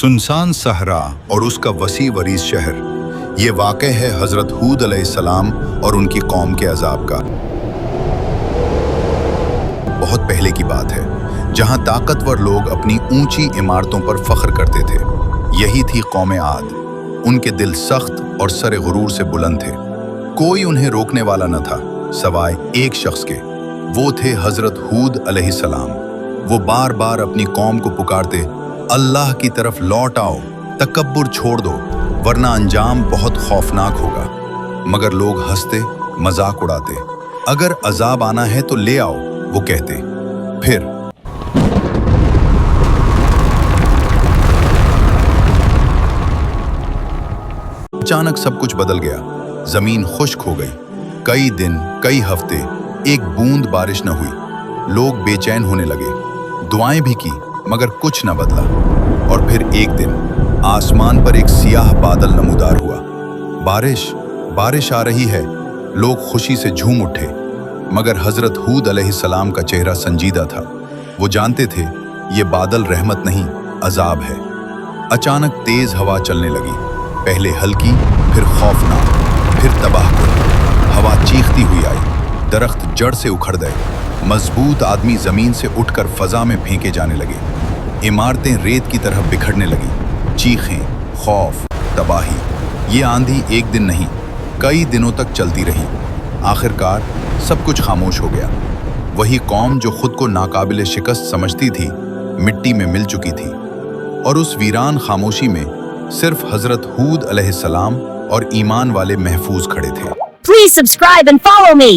सुनसान सहरा और उसका वसी वरीज शहर, ये वाक़ है हज़रत हूद अलैहिस्सलाम और उनकी कौम के अजाब का। बहुत पहले की बात है, जहाँ ताकतवर लोग अपनी ऊंची इमारतों पर फख्र करते थे। यही थी कौम आद। उनके दिल सख्त और सर गुरूर से बुलंद थे। कोई उन्हें रोकने वाला न था सवाए एक शख्स के। वो थे हज़रत हूद अलैहिस्सलाम। वो बार बार अपनी कौम को पुकारते, अल्लाह की तरफ लौट आओ, तकब्बुर छोड़ दो, वरना अंजाम बहुत खौफनाक होगा। मगर लोग हंसते, मजाक उड़ाते। अगर अजाब आना है तो ले आओ, वो कहते। फिर अचानक सब कुछ बदल गया। जमीन खुश्क हो गई। कई दिन, कई हफ्ते एक बूंद बारिश न हुई। लोग बेचैन होने लगे। दुआएं भी की, मगर कुछ न बदला। और फिर एक दिन आसमान पर एक सियाह बादल नमूदार हुआ। बारिश आ रही है। लोग खुशी से झूम उठे। मगर हजरत हूद अलैहिस्सलाम का चेहरा संजीदा था। वो जानते थे ये बादल रहमत नहीं, अजाब है। अचानक तेज हवा चलने लगी, पहले हल्की, फिर खौफनाक, फिर तबाहकुन। हवा चीखती हुई आई। दरख्त जड़ से उखड़ गए। मजबूत आदमी जमीन से उठकर फजा में फेंके जाने लगे। इमारतें रेत की तरह बिखरने लगी। चीखें, खौफ, तबाही। ये आंधी एक दिन नहीं, कई दिनों तक चलती रही। आखिरकार सब कुछ खामोश हो गया। वही कौम जो खुद को नाकाबिले शिकस्त समझती थी, मिट्टी में मिल चुकी थी। और उस वीरान खामोशी में सिर्फ हजरत हूद अलैहिस्सलाम और ईमान वाले महफूज खड़े थे। Please subscribe and follow me.